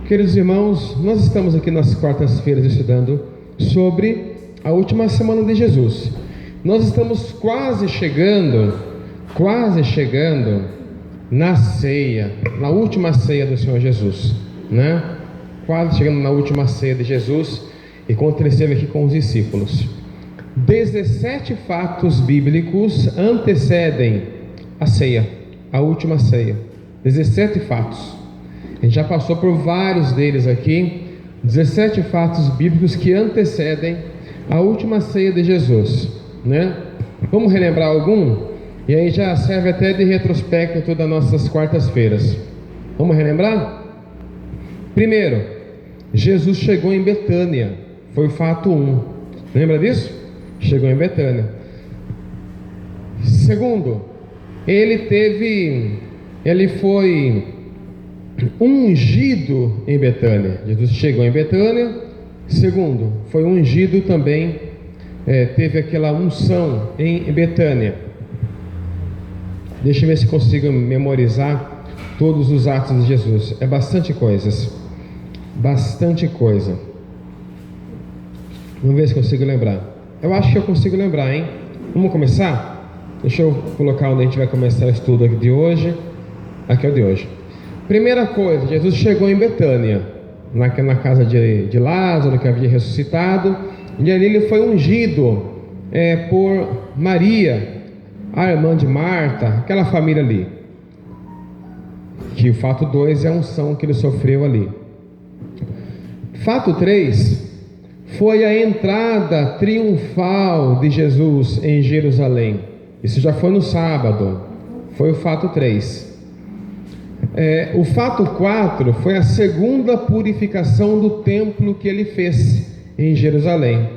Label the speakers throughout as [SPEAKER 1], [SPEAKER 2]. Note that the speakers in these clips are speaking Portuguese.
[SPEAKER 1] Queridos irmãos, nós estamos aqui nas quartas-feiras estudando sobre a última semana de Jesus. Nós estamos quase chegando na ceia, na última ceia do Senhor Jesus, né? Quase chegando na última ceia de Jesus e quando ele esteve aqui com os discípulos. 17 fatos bíblicos antecedem a ceia, a última ceia. 17 fatos. A gente já passou por vários deles aqui. 17 fatos bíblicos que antecedem a última ceia de Jesus, né? Vamos relembrar algum? E aí já serve até de retrospecto das nossas quartas-feiras. Vamos relembrar? Primeiro, Jesus chegou em Betânia. Foi o fato 1. Lembra disso? Chegou em Betânia. Segundo, ele foi ungido em Betânia. Jesus chegou em Betânia. Segundo, foi ungido também, teve aquela unção em Betânia. Deixa eu ver se consigo memorizar todos os atos de Jesus. É bastante coisa. Vamos ver se consigo lembrar. Eu acho que eu consigo lembrar, hein? Vamos começar? Deixa eu colocar onde a gente vai começar o estudo aqui de hoje. Aqui é o de hoje. Primeira coisa, Jesus chegou em Betânia, na casa de Lázaro, que havia ressuscitado, e ali ele foi ungido por Maria, a irmã de Marta, aquela família ali. Que o fato 2 é a unção que ele sofreu ali. Fato 3 foi a entrada triunfal de Jesus em Jerusalém. Isso já foi no sábado, foi o fato 3. O fato 4 foi a segunda purificação do templo que ele fez em Jerusalém.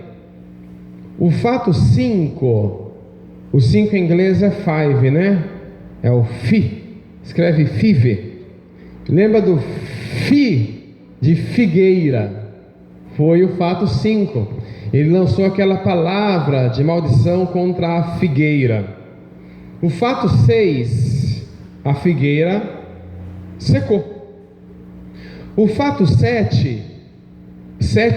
[SPEAKER 1] O fato 5, o 5 em inglês é 5, né? É o fi, escreve five. Lembra do fi de figueira? Foi o fato 5. Ele lançou aquela palavra de maldição contra a figueira. O fato 6, a figueira secou. O fato 7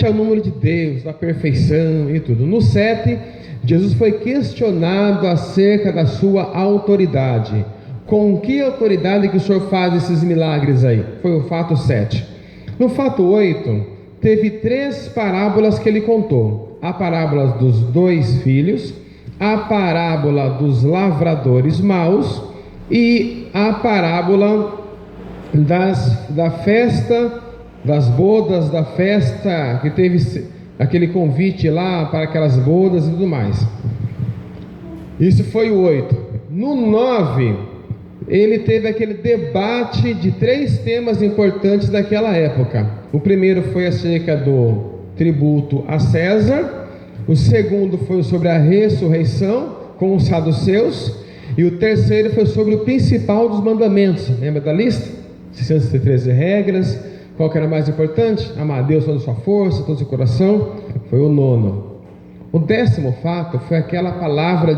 [SPEAKER 1] é o número de Deus, da perfeição e tudo. No 7, Jesus foi questionado acerca da sua autoridade. Com que autoridade que o Senhor faz esses milagres aí? Foi o fato 7. No fato 8, teve 3 parábolas que ele contou. A parábola dos 2 filhos, a parábola dos lavradores maus e a parábola da festa, das bodas, da festa, que teve aquele convite lá para aquelas bodas e tudo mais. Isso foi o 8. No 9, ele teve aquele debate de 3 temas importantes daquela época. O primeiro foi acerca do tributo a César. O segundo foi sobre a ressurreição com os saduceus. E o terceiro foi sobre o principal dos mandamentos. Lembra da lista? 613 regras. Qual que era mais importante? Amar a Deus toda a sua força, todo o seu coração. Foi o 9. O 10º fato foi aquela palavra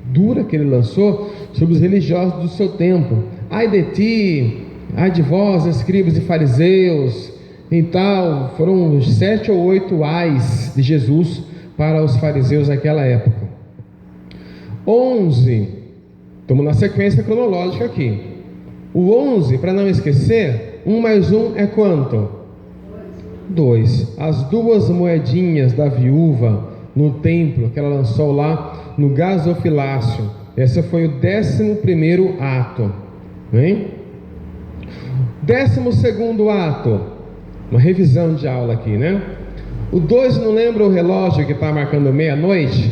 [SPEAKER 1] dura que ele lançou sobre os religiosos do seu tempo. Ai de ti, ai de vós, escribas e fariseus, e tal. Foram 7 ou 8 ais de Jesus para os fariseus naquela época. 11, estamos na sequência cronológica aqui. O 11, para não esquecer, 1 mais 1 é quanto? 2. As 2 moedinhas da viúva no templo, que ela lançou lá no gasofilácio. Esse foi o 11º ato, hein? 12º ato, uma revisão de aula aqui, né? O 2, não lembra o relógio que está marcando meia-noite?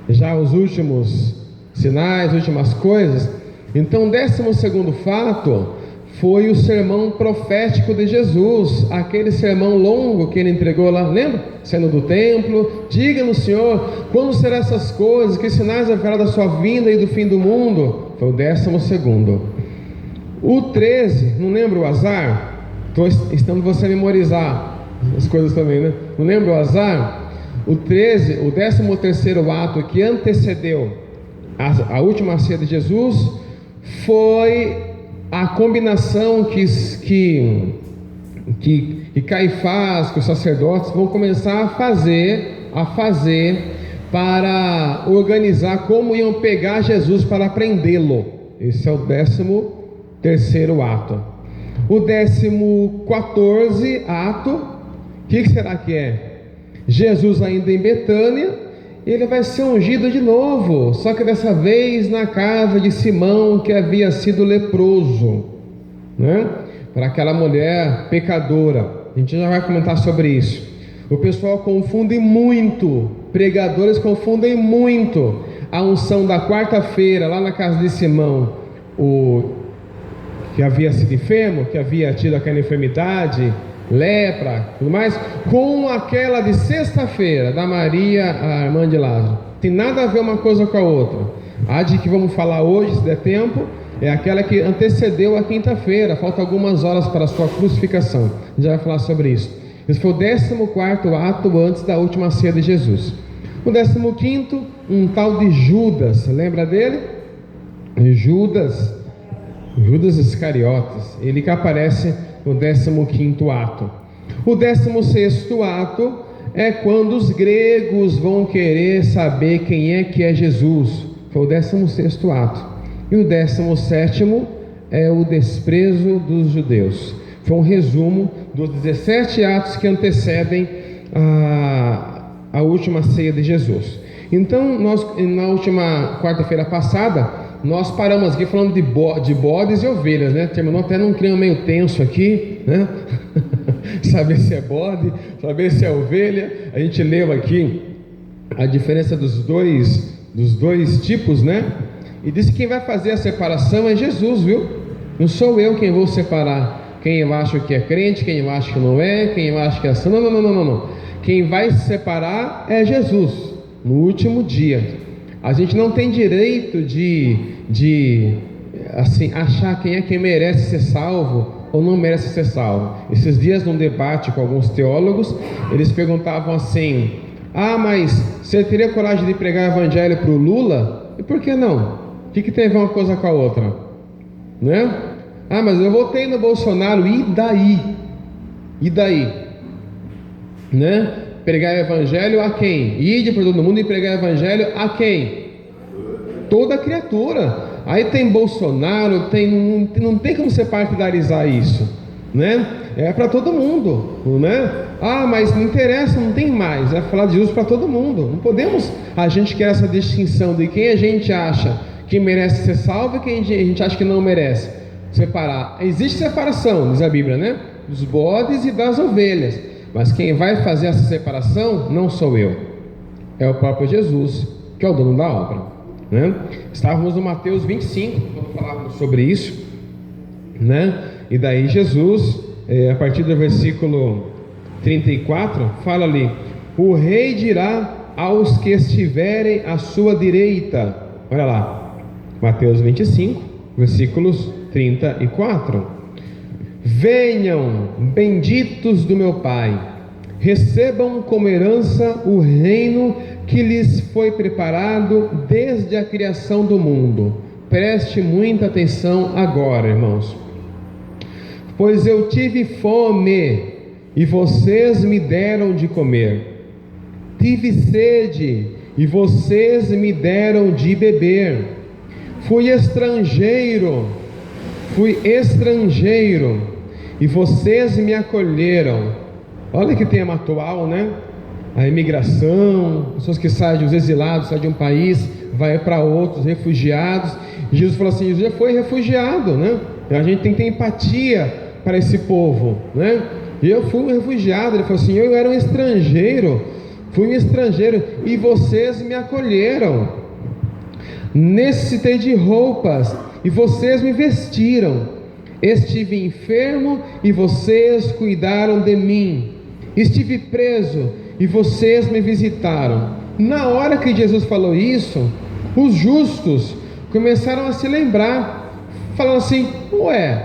[SPEAKER 1] Já os últimos sinais, últimas coisas. Então, o 12º fato foi o sermão profético de Jesus, aquele sermão longo que ele entregou lá, lembra? Saindo do templo, diga-nos, Senhor, quando serão essas coisas, que sinais haverá da sua vinda e do fim do mundo? Foi o 12º. O 13, não lembra o azar? Estou ensinando você a memorizar as coisas também, né? Não lembra o azar? O 13, o 13º ato que antecedeu a última ceia de Jesus foi a combinação que Caifás, que os sacerdotes vão começar a fazer para organizar como iam pegar Jesus para prendê-lo. Esse é o 13º ato. O 14º ato, o que será que é? Jesus ainda em Betânia, ele vai ser ungido de novo, só que dessa vez na casa de Simão, que havia sido leproso, né? Para aquela mulher pecadora. A gente já vai comentar sobre isso. O pessoal confunde muito, pregadores confundem muito a unção da quarta-feira lá na casa de Simão, o que havia sido enfermo, que havia tido aquela enfermidade, lepra, tudo mais, com aquela de sexta-feira da Maria, a irmã de Lázaro. Tem nada a ver uma coisa com a outra. A de que vamos falar hoje, se der tempo, é aquela que antecedeu a quinta-feira, falta algumas horas para a sua crucificação. A gente vai falar sobre isso. Esse foi o 14º ato antes da última ceia de Jesus. O 15º, um tal de Judas, lembra dele? Judas Iscariotes, ele que aparece no 15º ato. O 16º ato é quando os gregos vão querer saber quem é que é Jesus. Foi o 16º ato. E o 17º é o desprezo dos judeus. Foi um resumo dos 17 atos que antecedem a última ceia de Jesus. Então, nós, na última quarta-feira passada, nós paramos aqui falando de bodes e ovelhas, né? Terminou até num clima meio tenso aqui, né? Saber se é bode, saber se é ovelha. A gente leu aqui a diferença dos dois tipos, né? E disse que quem vai fazer a separação é Jesus, viu? Não sou eu quem vou separar quem eu acho que é crente, quem eu acho que não é, quem eu acho que é santo. Não. Quem vai se separar é Jesus, no último dia. A gente não tem direito de assim, achar quem é que merece ser salvo ou não merece ser salvo. Esses dias, num debate com alguns teólogos, eles perguntavam assim: mas você teria coragem de pregar o evangelho para o Lula? E por que não? O que tem a ver uma coisa com a outra? Né? Mas eu votei no Bolsonaro, e daí? E daí? Né? Pregar o evangelho a quem? Ide para todo mundo e pregar o evangelho a quem? Toda criatura. Aí tem Bolsonaro, não tem como você partidarizar isso, né? É para todo mundo, né? Mas não interessa, não tem mais. É falar de Jesus para todo mundo. Não podemos, a gente quer essa distinção de quem a gente acha que merece ser salvo e quem a gente acha que não merece. Separar. Existe separação, diz a Bíblia, né? Dos bodes e das ovelhas. Mas quem vai fazer essa separação não sou eu, é o próprio Jesus, que é o dono da obra, né? Estávamos no Mateus 25, quando falávamos sobre isso, né? E daí Jesus, a partir do versículo 34, fala ali: o rei dirá aos que estiverem à sua direita. Olha lá, Mateus 25, versículos 34. Venham, benditos do meu Pai, recebam como herança o reino que lhes foi preparado desde a criação do mundo. Preste muita atenção agora, irmãos. Pois eu tive fome e vocês me deram de comer. Tive sede e vocês me deram de beber. Fui estrangeiro e vocês me acolheram. Olha que tema atual, né? A imigração, pessoas que saem, os exilados, saem de um país, vai para outros, refugiados. Jesus falou assim: Jesus já foi refugiado, né? A gente tem que ter empatia para esse povo, né? E eu fui um refugiado. Ele falou assim: eu era um estrangeiro, fui um estrangeiro e vocês me acolheram. Necessitei de roupas e vocês me vestiram. Estive enfermo e vocês cuidaram de mim. Estive preso e vocês me visitaram. Na hora que Jesus falou isso, os justos começaram a se lembrar, falando assim: ué,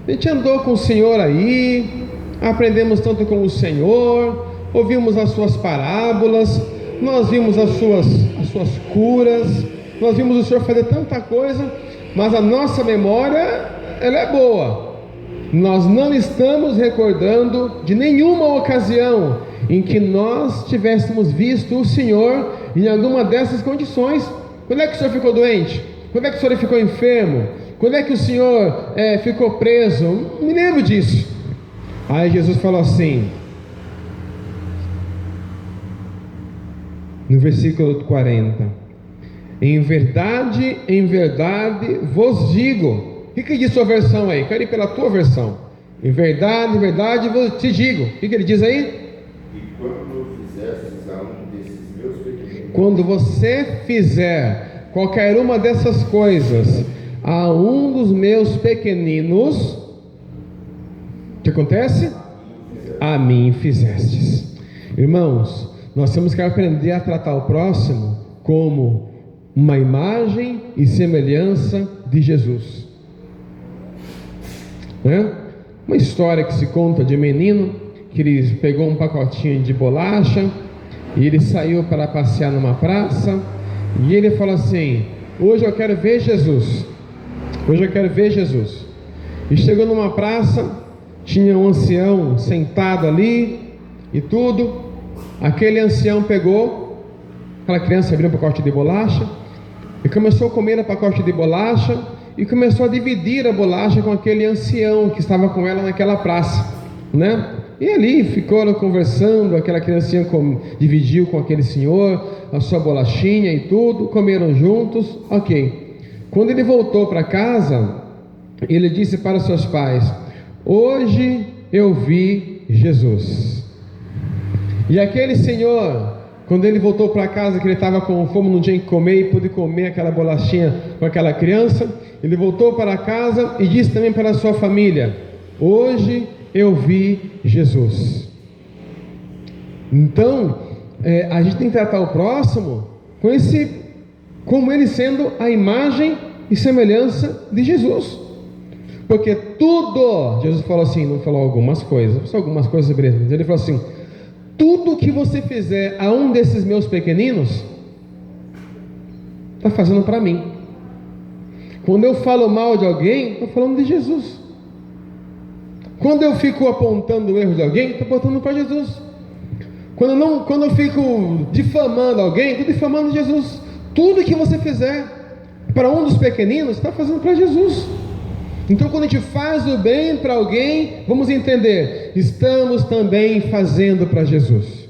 [SPEAKER 1] a gente andou com o Senhor aí, aprendemos tanto com o Senhor, ouvimos as suas parábolas, nós vimos as suas curas, nós vimos o Senhor fazer tanta coisa, mas a nossa memória ela é boa. Nós não estamos recordando de nenhuma ocasião em que nós tivéssemos visto o Senhor em alguma dessas condições. Quando é que o Senhor ficou doente? Quando é que o Senhor ficou enfermo? Quando é que o Senhor ficou preso? Não me lembro disso. Aí Jesus falou assim, no versículo 40: em verdade vos digo. O que diz sua versão aí? Quero ir pela tua versão. Em verdade vos te digo. O que ele diz aí?
[SPEAKER 2] E quando fizestes a um desses meus pequeninos,
[SPEAKER 1] quando você fizer qualquer uma dessas coisas a um dos meus pequeninos, o que acontece? A mim fizestes. Irmãos, nós temos que aprender a tratar o próximo como uma imagem e semelhança de Jesus. Uma história que se conta de um menino que ele pegou um pacotinho de bolacha e ele saiu para passear numa praça, e ele falou assim: hoje eu quero ver Jesus, hoje eu quero ver Jesus. E chegou numa praça, tinha um ancião sentado ali e tudo. Aquele ancião pegou aquela criança, abriu um pacote de bolacha e começou a comer o pacote de bolacha, e começou a dividir a bolacha com aquele ancião que estava com ela naquela praça, né? E ali ficou conversando, aquela criancinha dividiu com aquele senhor a sua bolachinha e tudo, comeram juntos, ok. Quando ele voltou para casa, ele disse para os seus pais: hoje eu vi Jesus. E aquele senhor, quando ele voltou para casa, que ele estava com fome, não tinha que comer, e pôde comer aquela bolachinha com aquela criança, ele voltou para casa e disse também para a sua família: hoje eu vi Jesus. Então, a gente tem que tratar o próximo como ele sendo a imagem e semelhança de Jesus. Porque tudo, Jesus falou assim, não falou algumas coisas, só algumas coisas breves. Ele falou assim: tudo que você fizer a um desses meus pequeninos, está fazendo para mim. Quando eu falo mal de alguém, estou falando de Jesus. Quando eu fico apontando o erro de alguém, estou apontando para Jesus. Quando eu fico difamando alguém, estou difamando Jesus. Tudo que você fizer para um dos pequeninos, está fazendo para Jesus. Então, quando a gente faz o bem para alguém, vamos entender, estamos também fazendo para Jesus.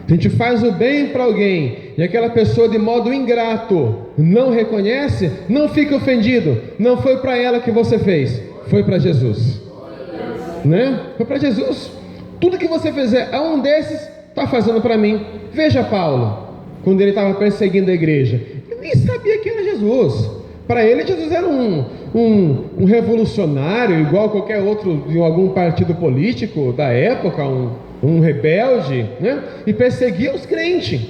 [SPEAKER 1] Se a gente faz o bem para alguém e aquela pessoa de modo ingrato não reconhece, não fique ofendido. Não foi para ela que você fez, foi para Jesus, né? Foi para Jesus. Tudo que você fizer a um desses, está fazendo para mim. Veja Paulo, quando ele estava perseguindo a igreja, ele nem sabia que era Jesus. Para ele, Jesus era um revolucionário, igual qualquer outro de algum partido político da época, um rebelde, né? E perseguia os crentes.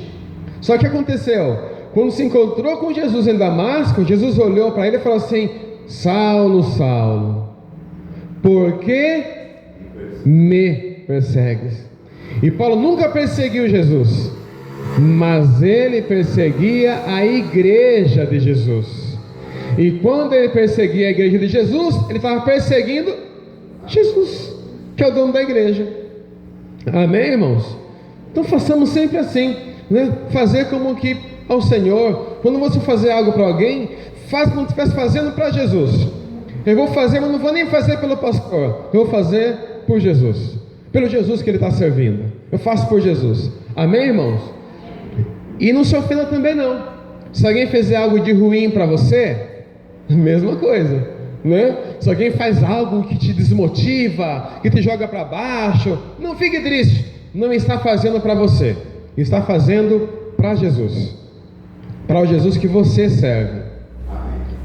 [SPEAKER 1] Só que aconteceu, quando se encontrou com Jesus em Damasco, Jesus olhou para ele e falou assim: Saulo, Saulo, por que me persegues? E Paulo nunca perseguiu Jesus, mas ele perseguia a igreja de Jesus. E quando ele perseguia a igreja de Jesus, ele estava perseguindo Jesus, que é o dono da igreja. Amém, irmãos? Então façamos sempre assim, né? Fazer como que ao Senhor. Quando você fazer algo para alguém, faça como se estivesse fazendo para Jesus. Eu vou fazer, mas não vou nem fazer pelo pastor, eu vou fazer por Jesus, pelo Jesus que ele está servindo. Eu faço por Jesus. Amém, irmãos? E não se ofenda também não. Se alguém fizer algo de ruim para você, mesma coisa, né? Se alguém faz algo que te desmotiva, que te joga para baixo, não fique triste. Não está fazendo para você, está fazendo para Jesus, para o Jesus que você serve.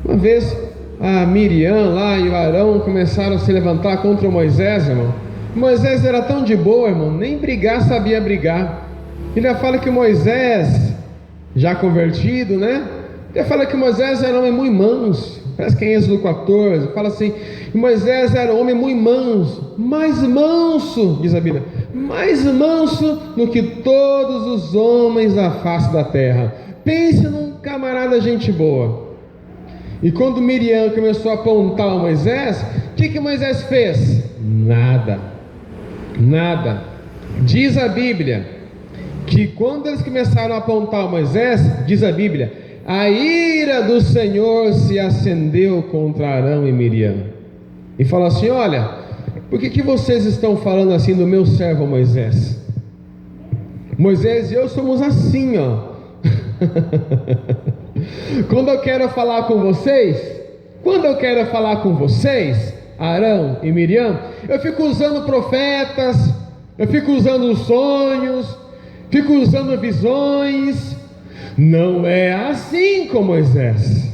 [SPEAKER 1] Uma vez a Miriam lá e o Arão começaram a se levantar contra o Moisés, irmão. Moisés era tão de boa, irmão, nem brigar sabia brigar. Ele já fala que Moisés, já convertido, né? Ele fala que Moisés era um homem muito manso. Parece que em Êxodo 14 fala assim: Moisés era um homem muito manso, mais manso, diz a Bíblia, mais manso do que todos os homens da face da terra. Pense num camarada gente boa. E quando Miriam começou a apontar o Moisés, o que Moisés fez? Nada. Diz a Bíblia que quando eles começaram a apontar o Moisés, diz a Bíblia, a ira do Senhor se acendeu contra Arão e Miriam. E falou assim: olha, por que vocês estão falando assim do meu servo Moisés? Moisés e eu somos assim, ó. Quando eu quero falar com vocês, Arão e Miriam, eu fico usando profetas, eu fico usando sonhos, fico usando visões. Não é assim com Moisés.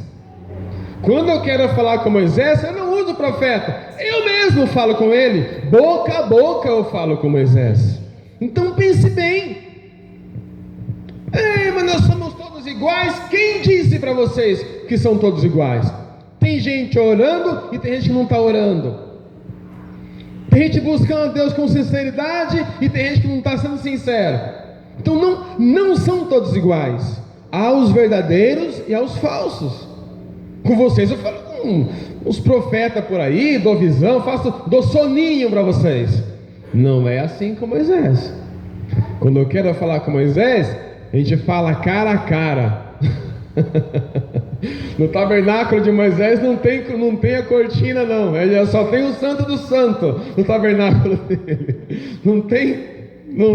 [SPEAKER 1] Quando eu quero falar com Moisés, eu não uso profeta, eu mesmo falo com ele, boca a boca eu falo com Moisés. Então pense bem. Mas nós somos todos iguais. Quem disse para vocês que são todos iguais? Tem gente orando e tem gente que não está orando. Tem gente buscando a Deus com sinceridade e tem gente que não está sendo sincero. Então não são todos iguais. Há os verdadeiros e há os falsos. Com vocês eu falo com os profetas por aí, dou visão, dou soninho para vocês. Não é assim com Moisés. Quando eu quero falar com Moisés, a gente fala cara a cara. No tabernáculo de Moisés não tem a cortina, não. Só tem o santo do santo no tabernáculo dele. Não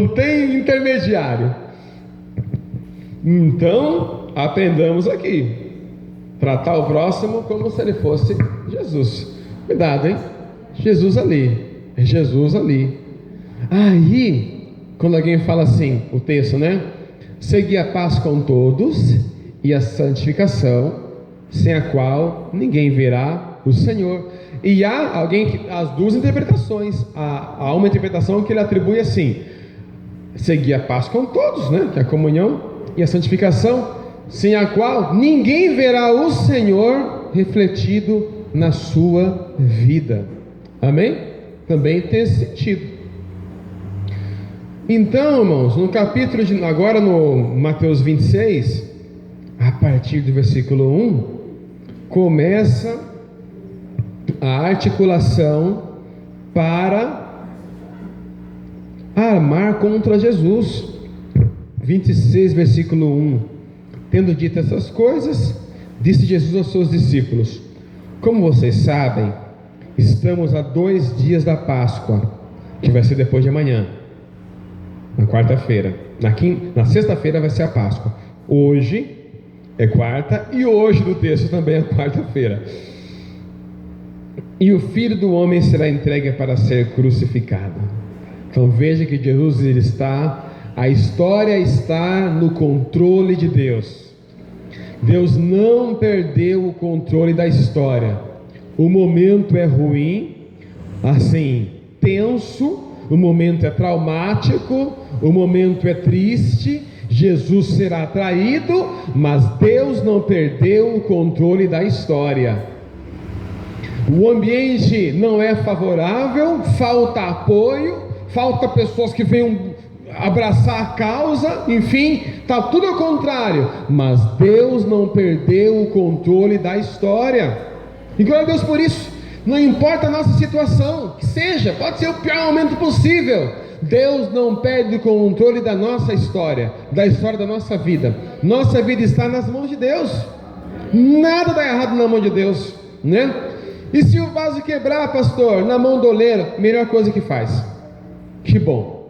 [SPEAKER 1] tem intermediário. Então aprendamos aqui, tratar o próximo como se ele fosse Jesus. Cuidado, hein? Jesus ali. Aí, quando alguém fala assim, o texto, né? Segui a paz com todos e a santificação, sem a qual ninguém verá o Senhor. E há as duas interpretações. Há uma interpretação que ele atribui assim: seguir a paz com todos, né? Que é a comunhão, e a santificação, sem a qual ninguém verá o Senhor refletido na sua vida. Amém? Também tem esse sentido. Então, irmãos, no capítulo agora no Mateus 26, a partir do versículo 1, começa a articulação para armar contra Jesus. 26, versículo 1. Tendo dito essas coisas, disse Jesus aos seus discípulos: como vocês sabem, estamos a 2 dias da Páscoa, que vai ser depois de amanhã, na quarta-feira. Na sexta-feira vai ser a Páscoa. Hoje é quarta e hoje no texto também é quarta-feira. E o Filho do Homem será entregue para ser crucificado. Então veja que Jesus a história está no controle de Deus. Deus não perdeu o controle da história. O momento é ruim, assim, tenso, o momento é traumático, o momento é triste, Jesus será traído, mas Deus não perdeu o controle da história. O ambiente não é favorável, falta apoio, falta pessoas que venham abraçar a causa, enfim, está tudo ao contrário, mas Deus não perdeu o controle da história. E glória a Deus por isso. Não importa a nossa situação, que seja, pode ser o pior momento possível, Deus não perde o controle da nossa história, da história da nossa vida. Nossa vida está nas mãos de Deus. Nada dá errado na mão de Deus, né? E se o vaso quebrar, pastor, na mão do oleiro, melhor coisa que faz. Que bom,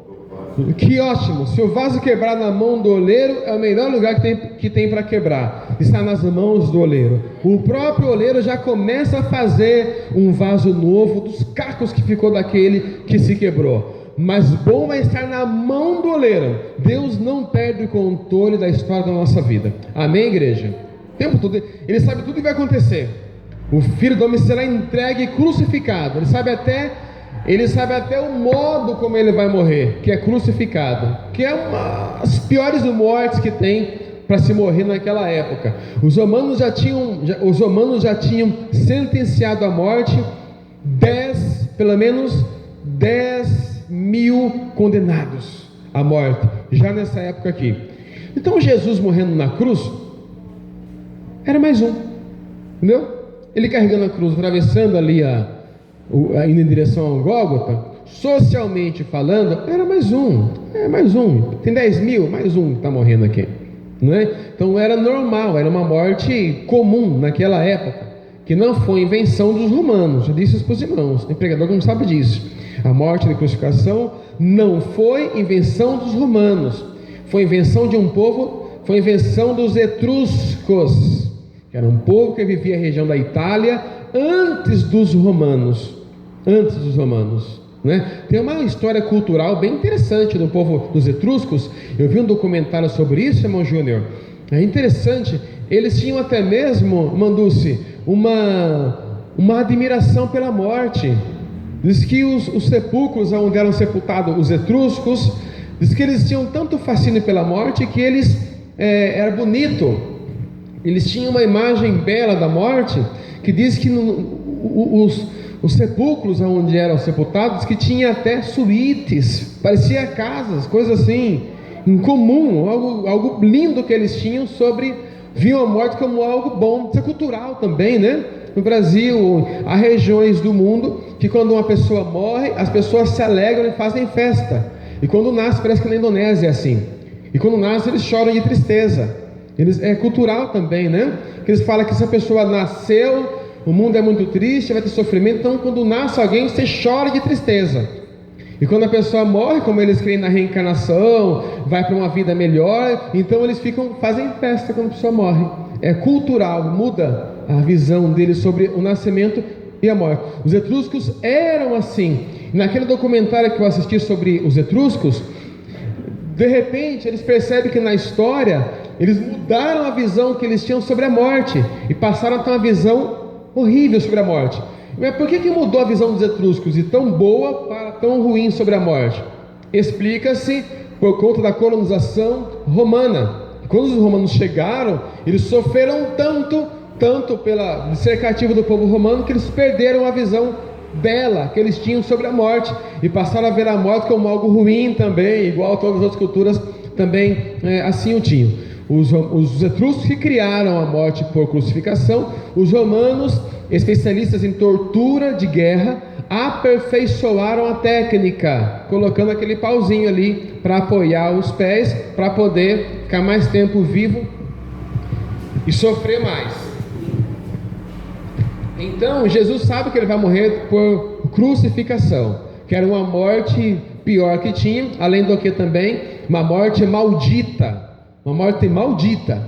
[SPEAKER 1] que ótimo. Se o vaso quebrar na mão do oleiro, é o melhor lugar que tem para quebrar, está nas mãos do oleiro. O próprio oleiro já começa a fazer um vaso novo dos cacos que ficou daquele que se quebrou. Mas bom vai estar na mão do oleiro. Deus não perde o controle da história da nossa vida. Amém, igreja? O tempo todo Ele sabe tudo que vai acontecer. O Filho do Homem será entregue e crucificado. Ele sabe até o modo como ele vai morrer, que é crucificado, que é uma das piores mortes que tem para se morrer naquela época. Os romanos já tinham sentenciado à morte pelo menos 10.000 condenados à morte, já nessa época aqui. Então Jesus morrendo na cruz era mais um. entendeu? Ele carregando a cruz, atravessando ali indo em direção ao Gólgota, socialmente falando, era mais um, tem 10 mil, mais um que está morrendo aqui, né? Então era normal, era uma morte comum naquela época, que não foi invenção dos romanos. Eu disse isso para os irmãos, tem pregador que não sabe disso. A morte de crucificação não foi invenção dos romanos, foi invenção de um povo, foi invenção dos etruscos, que era um povo que vivia a região da Itália antes dos romanos, né? Tem uma história cultural bem interessante do povo dos etruscos. Eu vi um documentário sobre isso, irmão Júnior. É interessante. Eles tinham até mesmo, Manduce, uma admiração pela morte. Diz que os sepulcros onde eram sepultados os etruscos, diz que eles tinham tanto fascínio pela morte que era bonito. Eles tinham uma imagem bela da morte, que diz que os sepulcros onde eram sepultados, que tinha até suítes, parecia casas, coisa assim, incomum, algo lindo que eles tinham viam a morte como algo bom. Isso é cultural também, né? No Brasil, há regiões do mundo que quando uma pessoa morre, as pessoas se alegram e fazem festa. E quando nasce, parece que na Indonésia é assim. E quando nasce, eles choram de tristeza. É cultural também, né? Que eles falam que se a pessoa nasceu, o mundo é muito triste, vai ter sofrimento. Então quando nasce alguém, você chora de tristeza. E quando a pessoa morre, como eles creem na reencarnação, vai para uma vida melhor, então eles fazem festa quando a pessoa morre. É cultural, muda a visão deles sobre o nascimento e a morte. Os etruscos eram assim. Naquele documentário que eu assisti sobre os etruscos, de repente eles percebem que na história eles mudaram a visão que eles tinham sobre a morte e passaram a ter uma visão horrível sobre a morte. Mas por que mudou a visão dos etruscos de tão boa para tão ruim sobre a morte? Explica-se por conta da colonização romana. Quando os romanos chegaram, eles sofreram tanto de ser cativo do povo romano, que eles perderam a visão bela que eles tinham sobre a morte e passaram a ver a morte como algo ruim também, igual todas as outras culturas também assim o tinham. Os etruscos que criaram a morte por crucificação, os romanos, especialistas em tortura de guerra, aperfeiçoaram a técnica, colocando aquele pauzinho ali para apoiar os pés, para poder ficar mais tempo vivo e sofrer mais. Então Jesus sabe que ele vai morrer por crucificação, que era uma morte pior que tinha, além do que também uma morte maldita. Uma morte maldita.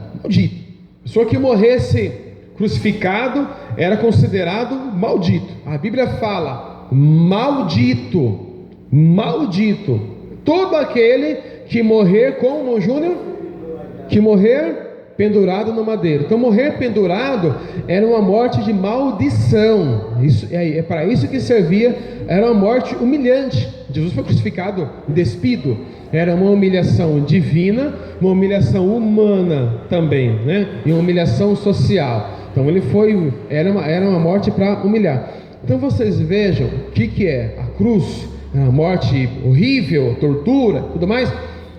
[SPEAKER 1] Pessoa que morresse crucificado era considerado maldito. A Bíblia fala maldito. Todo aquele que morrer como Júnior, que morrer pendurado no madeiro. Então morrer pendurado era uma morte de maldição. Isso é para isso que servia. Era uma morte humilhante. Jesus foi crucificado despido. Era uma humilhação divina, uma humilhação humana também, né? E uma humilhação social. Então era uma morte para humilhar. Então vocês vejam o que é a cruz, a morte horrível, tortura, tudo mais.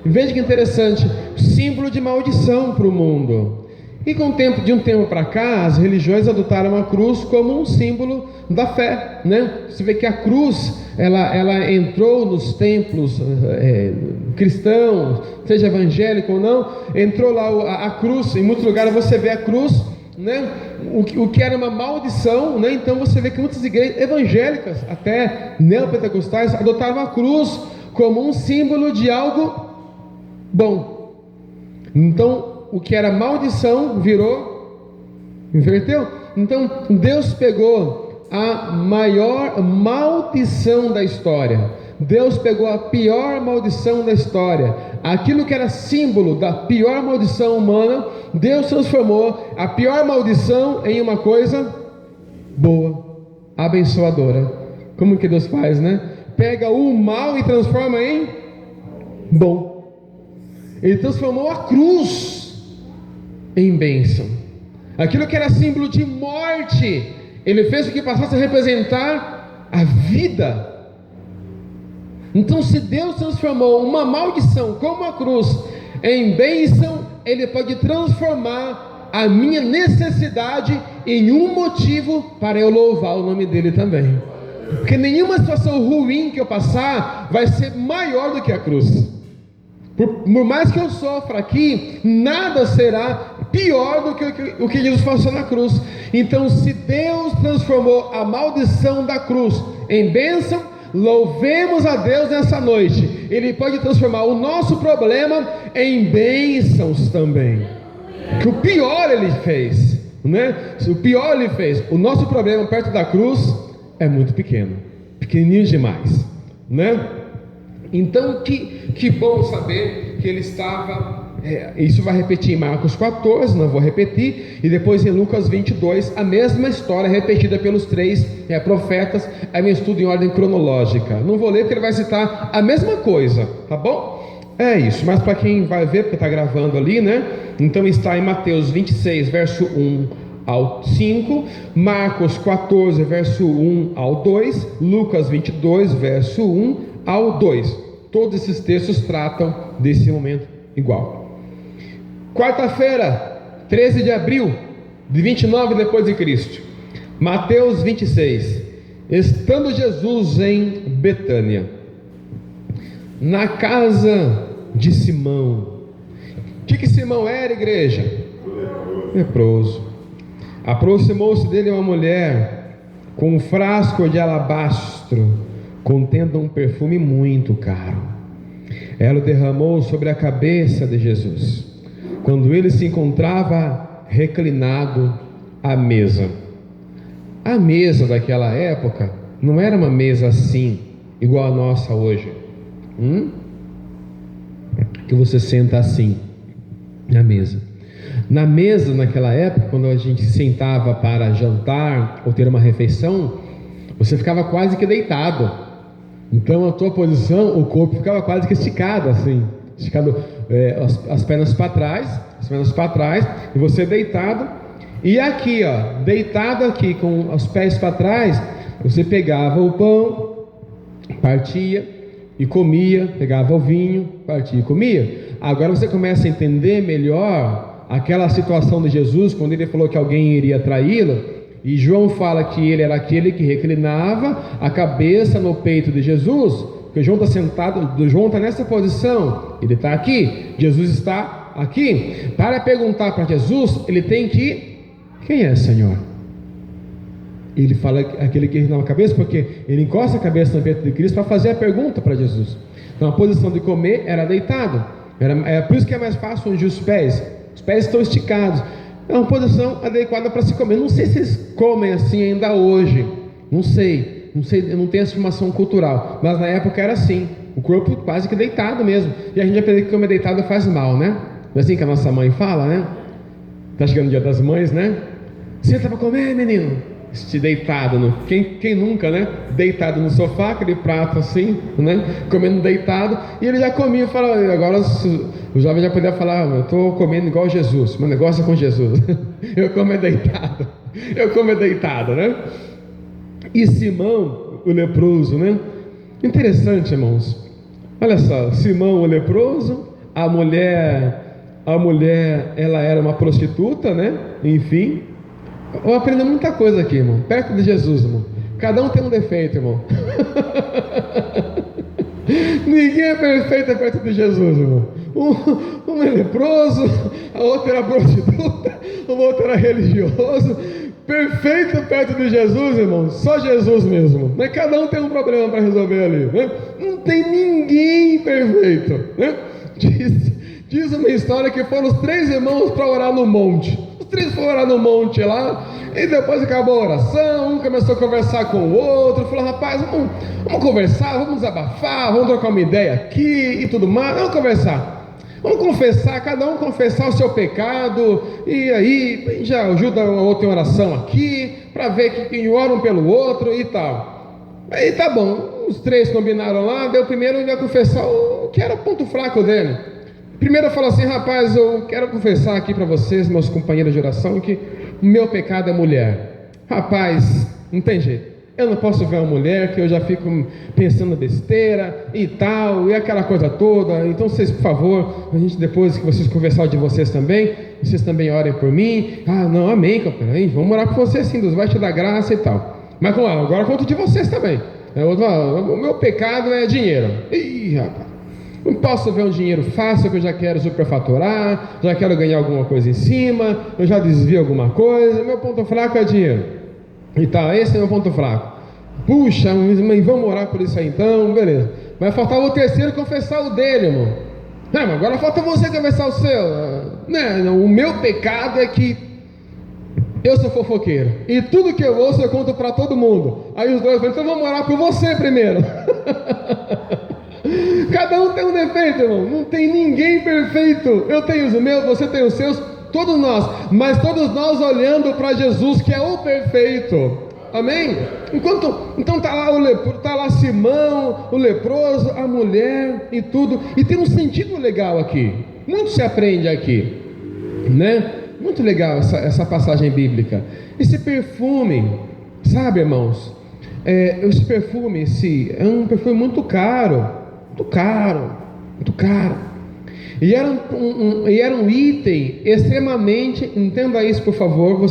[SPEAKER 1] Veja que interessante, símbolo de maldição para o mundo. E de um tempo para cá, as religiões adotaram a cruz como um símbolo da fé, né? Você vê que a cruz, ela entrou nos templos cristãos, seja evangélico ou não, entrou lá a cruz. Em muitos lugares você vê a cruz, né? O que era uma maldição, né? Então você vê que muitas igrejas evangélicas, até neopentecostais, adotaram a cruz como um símbolo de algo bom. Então o que era maldição inverteu. Então Deus pegou a maior maldição da história, Deus pegou a pior maldição da história, aquilo que era símbolo da pior maldição humana, Deus transformou a pior maldição em uma coisa boa, abençoadora. Como que Deus faz, né? Pega o mal e transforma em bom. Ele transformou a cruz em bênção. Aquilo que era símbolo de morte, ele fez com que passasse a representar a vida. Então, se Deus transformou uma maldição como a cruz em bênção, Ele pode transformar a minha necessidade em um motivo para eu louvar o nome dele também. Porque nenhuma situação ruim que eu passar vai ser maior do que a cruz. Por mais que eu sofra aqui, nada será pior do que o que Jesus passou na cruz. Então, se Deus transformou a maldição da cruz em bênção, louvemos a Deus nessa noite. Ele pode transformar o nosso problema em bênçãos também. Que o pior ele fez, né? O pior ele fez. O nosso problema perto da cruz é muito pequeno, pequenininho demais, né? Então, que bom saber que ele estava. Isso vai repetir em Marcos 14, não vou repetir, e depois em Lucas 22, a mesma história repetida pelos três profetas. É um estudo em ordem cronológica. Não vou ler porque ele vai citar a mesma coisa, tá bom? É isso, mas para quem vai ver, porque está gravando ali, né? Então está em Mateus 26, verso 1 ao 5, Marcos 14, verso 1 ao 2, Lucas 22, verso 1 ao 2. Todos esses textos tratam desse momento igual. Quarta-feira, 13 de abril de 29 depois de Cristo. Mateus 26. Estando Jesus em Betânia, na casa de Simão. O que Simão era, igreja? Leproso. Aproximou-se dele uma mulher com um frasco de alabastro contendo um perfume muito caro. Ela o derramou sobre a cabeça de Jesus, quando ele se encontrava reclinado à mesa. A mesa daquela época não era uma mesa assim, igual a nossa hoje, que você senta assim na mesa. Na mesa naquela época, quando a gente sentava para jantar ou ter uma refeição, você ficava quase que deitado. Então a tua posição, o corpo ficava quase que esticado assim, esticado, as pernas para trás, e você deitado. E aqui, ó, deitado aqui com os pés para trás, você pegava o pão, partia e comia, pegava o vinho, partia e comia. Agora você começa a entender melhor aquela situação de Jesus, quando ele falou que alguém iria traí-lo. E João fala que ele era aquele que reclinava a cabeça no peito de Jesus, porque João está sentado, João está nessa posição, ele está aqui, Jesus está aqui. Para perguntar para Jesus, ele tem que: quem é, Senhor? Ele fala aquele que reclinava a cabeça, porque ele encosta a cabeça no peito de Cristo para fazer a pergunta para Jesus. Então a posição de comer era deitado, é por isso que é mais fácil ungir os pés estão esticados. É uma posição adequada para se comer. Não sei se eles comem assim ainda hoje, não sei, eu não tenho essa informação cultural, mas na época era assim, o corpo quase que deitado mesmo. E a gente aprende que comer deitado faz mal, né? É assim que a nossa mãe fala, né? Tá chegando o dia das mães, né? Senta para comer, menino. Deitado, quem nunca, né? Deitado no sofá, aquele prato assim, né? Comendo deitado, e ele já comia. Fala, agora o jovem já podia falar: eu estou comendo igual Jesus, meu negócio é com Jesus. Eu como deitado, né? E Simão, o leproso, né? Interessante, irmãos. Olha só, Simão, o leproso, a mulher, ela era uma prostituta, né? Enfim. Eu aprendi muita coisa aqui, irmão, perto de Jesus, irmão. Cada um tem um defeito, irmão. Ninguém é perfeito perto de Jesus, irmão. Um é leproso, a outra era prostituta, o outro era religioso. Perfeito perto de Jesus, irmão, só Jesus mesmo. Mas cada um tem um problema para resolver ali, né? Não tem ninguém perfeito, né? Diz uma história que foram os três irmãos para orar no monte. Os três foram orar no monte lá, e depois acabou a oração, um começou a conversar com o outro, falou: rapaz, vamos conversar, vamos desabafar, vamos trocar uma ideia aqui e tudo mais, vamos conversar, vamos confessar, cada um confessar o seu pecado, e aí já ajuda o outro em oração aqui, para ver que oram pelo outro e tal. Aí tá bom, os três combinaram lá, daí o primeiro ia confessar o que era o ponto fraco dele. Primeiro falou assim: rapaz, eu quero confessar aqui para vocês, meus companheiros de oração, que o meu pecado é mulher. Rapaz, não tem jeito, eu não posso ver uma mulher que eu já fico pensando besteira e tal, e aquela coisa toda. Então vocês, por favor, a gente, depois que vocês conversarem de vocês também, vocês também orem por mim. Ah, não, amém, companheiro, vamos orar por você sim, Deus vai te dar graça e tal. Mas agora conto de vocês também. O meu pecado é dinheiro. Ih, rapaz, não posso ver um dinheiro fácil, que eu já quero superfaturar, já quero ganhar alguma coisa em cima, eu já desvio alguma coisa, meu ponto fraco é dinheiro. E tal, esse é meu ponto fraco. Puxa, mas vamos orar por isso aí então, beleza. Vai faltar o terceiro confessar o dele, irmão. Não, mas agora falta você confessar o seu. Não, o meu pecado é que eu sou fofoqueiro, e tudo que eu ouço eu conto para todo mundo. Aí os dois falam, então vamos orar por você primeiro. Cada um tem um defeito, irmão. Não tem ninguém perfeito. Eu tenho os meus, você tem os seus, todos nós. Mas todos nós olhando para Jesus, que é o perfeito. Amém? Então tá lá Simão, o leproso, a mulher e tudo. E tem um sentido legal aqui. Muito se aprende aqui, né? Muito legal essa passagem bíblica. Esse perfume, sabe, irmãos? Esse perfume é um perfume muito caro. E era um item extremamente, entenda isso por favor,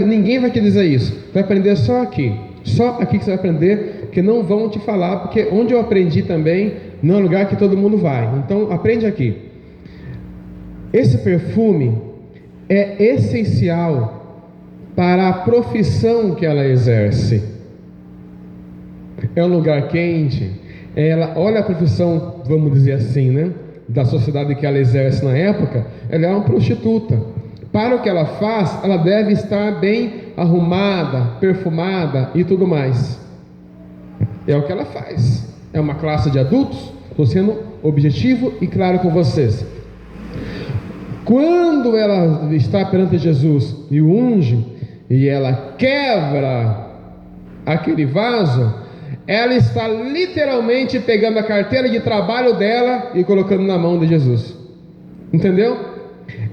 [SPEAKER 1] ninguém vai te dizer isso, vai aprender só aqui que você vai aprender, porque não vão te falar, porque onde eu aprendi também, não é um lugar que todo mundo vai, então aprende aqui. Esse perfume é essencial para a profissão que ela exerce. É um lugar quente. Olha a profissão, vamos dizer assim, né, da sociedade que ela exerce na época. Ela é uma prostituta. Para o que ela faz, ela deve estar bem arrumada, perfumada e tudo mais. É o que ela faz. É uma classe de adultos. Estou sendo objetivo e claro com vocês. Quando ela está perante Jesus e o unge, e ela quebra aquele vaso, ela está literalmente pegando a carteira de trabalho dela e colocando na mão de Jesus. Entendeu?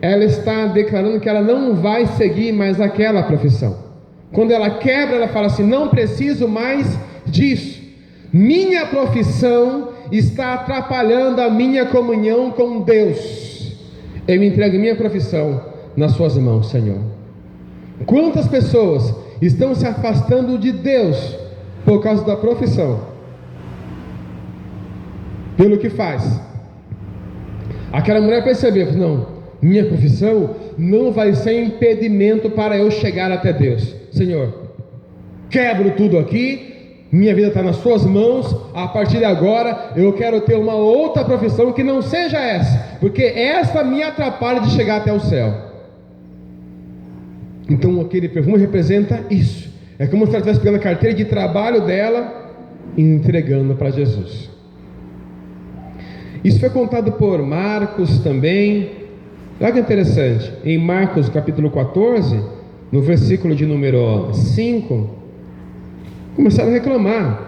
[SPEAKER 1] Ela está declarando que ela não vai seguir mais aquela profissão. Quando ela quebra, ela fala assim: não preciso mais disso. Minha profissão está atrapalhando a minha comunhão com Deus. Eu entrego minha profissão nas suas mãos, Senhor. Quantas pessoas estão se afastando de Deus por causa da profissão, pelo que faz? Aquela mulher percebeu, não, minha profissão não vai ser impedimento para eu chegar até Deus. Senhor, quebro tudo aqui, minha vida está nas suas mãos, a partir de agora eu quero ter uma outra profissão que não seja essa, porque essa me atrapalha de chegar até o céu. Então aquele perfume representa isso. É como se ela estivesse pegando a carteira de trabalho dela e entregando para Jesus. Isso foi contado por Marcos também. Olha que interessante, em Marcos capítulo 14, no versículo de número 5, começaram a reclamar.